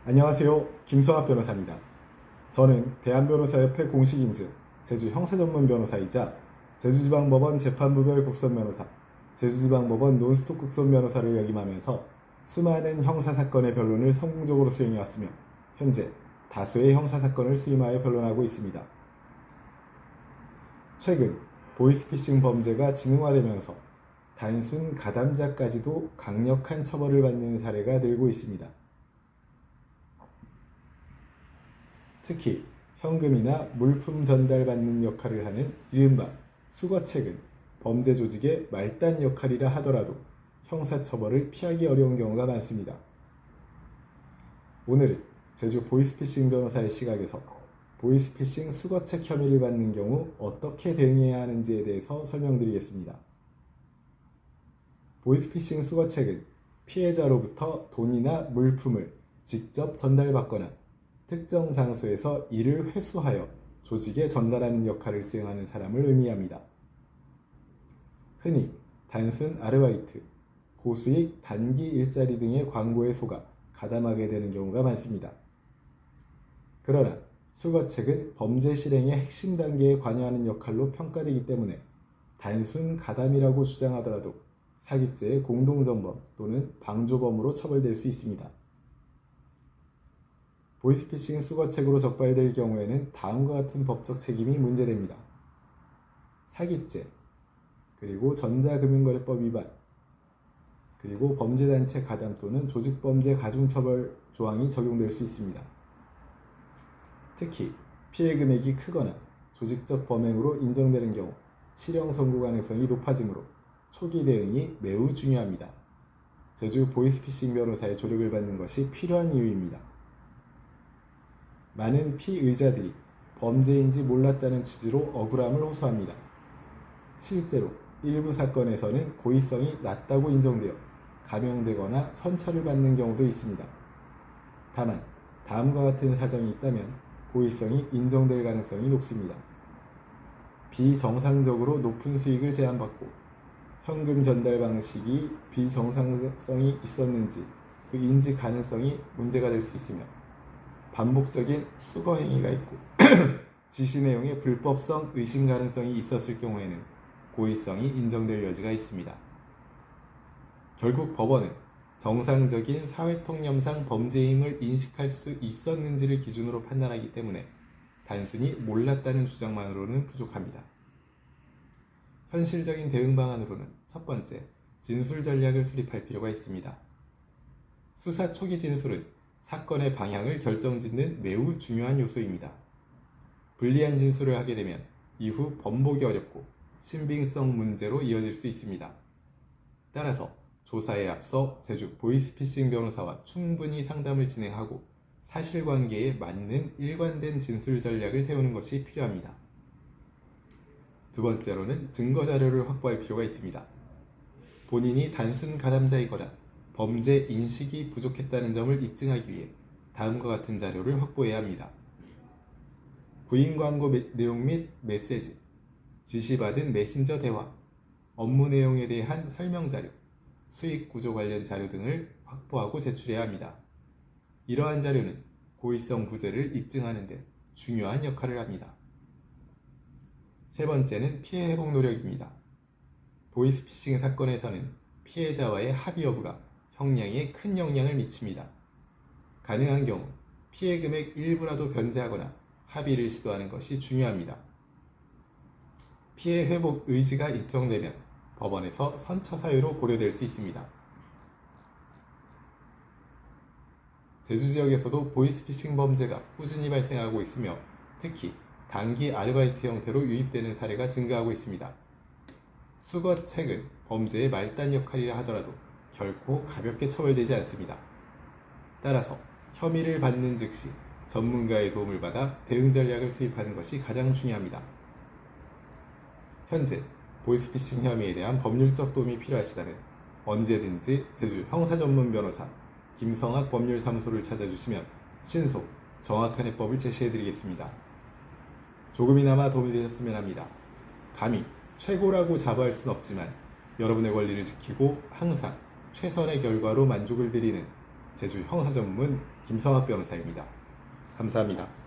안녕하세요. 김성학 변호사입니다. 저는 대한변호사협회 공식인증 제주 형사전문 변호사이자 제주지방법원 재판부별 국선변호사, 제주지방법원 논스톱 국선변호사를 역임하면서 수많은 형사사건의 변론을 성공적으로 수행해왔으며 현재 다수의 형사사건을 수임하여 변론하고 있습니다. 최근 보이스피싱 범죄가 진흥화되면서 단순 가담자까지도 강력한 처벌을 받는 사례가 늘고 있습니다. 특히 현금이나 물품 전달받는 역할을 하는 이른바 수거책은 범죄 조직의 말단 역할이라 하더라도 형사처벌을 피하기 어려운 경우가 많습니다. 오늘은 제주 보이스피싱 변호사의 시각에서 보이스피싱 수거책 혐의를 받는 경우 어떻게 대응해야 하는지에 대해서 설명드리겠습니다. 보이스피싱 수거책은 피해자로부터 돈이나 물품을 직접 전달받거나 특정 장소에서 이를 회수하여 조직에 전달하는 역할을 수행하는 사람을 의미합니다. 흔히 단순 아르바이트, 고수익 단기 일자리 등의 광고에 속아 가담하게 되는 경우가 많습니다. 그러나 수거책은 범죄 실행의 핵심 단계에 관여하는 역할로 평가되기 때문에 단순 가담이라고 주장하더라도 사기죄의 공동전범 또는 방조범으로 처벌될 수 있습니다. 보이스피싱 수거책으로 적발될 경우에는 다음과 같은 법적 책임이 문제됩니다. 사기죄, 그리고 전자금융거래법 위반, 그리고 범죄단체 가담 또는 조직범죄 가중처벌 조항이 적용될 수 있습니다. 특히 피해 금액이 크거나 조직적 범행으로 인정되는 경우 실형 선고 가능성이 높아지므로 초기 대응이 매우 중요합니다. 제주 보이스피싱 변호사의 조력을 받는 것이 필요한 이유입니다. 많은 피의자들이 범죄인지 몰랐다는 취지로 억울함을 호소합니다. 실제로 일부 사건에서는 고의성이 낮다고 인정되어 감형되거나 선처를 받는 경우도 있습니다. 다만 다음과 같은 사정이 있다면 고의성이 인정될 가능성이 높습니다. 비정상적으로 높은 수익을 제한받고 현금 전달 방식이 비정상성이 있었는지 그 인지 가능성이 문제가 될 수 있으며 반복적인 수거 행위가 있고 지시 내용의 불법성 의심 가능성이 있었을 경우에는 고의성이 인정될 여지가 있습니다. 결국 법원은 정상적인 사회통념상 범죄임을 인식할 수 있었는지를 기준으로 판단하기 때문에 단순히 몰랐다는 주장만으로는 부족합니다. 현실적인 대응 방안으로는 첫 번째, 진술 전략을 수립할 필요가 있습니다. 수사 초기 진술은 사건의 방향을 결정짓는 매우 중요한 요소입니다. 불리한 진술을 하게 되면 이후 번복이 어렵고 신빙성 문제로 이어질 수 있습니다. 따라서 조사에 앞서 제주 보이스피싱 변호사와 충분히 상담을 진행하고 사실관계에 맞는 일관된 진술 전략을 세우는 것이 필요합니다. 두 번째로는 증거 자료를 확보할 필요가 있습니다. 본인이 단순 가담자이거나 범죄 인식이 부족했다는 점을 입증하기 위해 다음과 같은 자료를 확보해야 합니다. 구인 광고 내용 및 메시지, 지시받은 메신저 대화, 업무 내용에 대한 설명 자료, 수익 구조 관련 자료 등을 확보하고 제출해야 합니다. 이러한 자료는 고의성 부재를 입증하는 데 중요한 역할을 합니다. 세 번째는 피해 회복 노력입니다. 보이스피싱 사건에서는 피해자와의 합의 여부가 형량에 큰 영향을 미칩니다. 가능한 경우 피해 금액 일부라도 변제하거나 합의를 시도하는 것이 중요합니다. 피해 회복 의지가 인정되면 법원에서 선처 사유로 고려될 수 있습니다. 제주 지역에서도 보이스피싱 범죄가 꾸준히 발생하고 있으며 특히 단기 아르바이트 형태로 유입되는 사례가 증가하고 있습니다. 수거책은 범죄의 말단 역할이라 하더라도 결코 가볍게 처벌되지 않습니다. 따라서 혐의를 받는 즉시 전문가의 도움을 받아 대응 전략을 수립하는 것이 가장 중요합니다. 현재 보이스피싱 혐의에 대한 법률적 도움이 필요하시다면 언제든지 제주 형사전문 변호사 김성학 법률사무소를 찾아주시면 신속, 정확한 해법을 제시해드리겠습니다. 조금이나마 도움이 되셨으면 합니다. 감히 최고라고 자부할 순 없지만 여러분의 권리를 지키고 항상 최선의 결과로 만족을 드리는 제주 형사전문 김성학 변호사입니다. 감사합니다.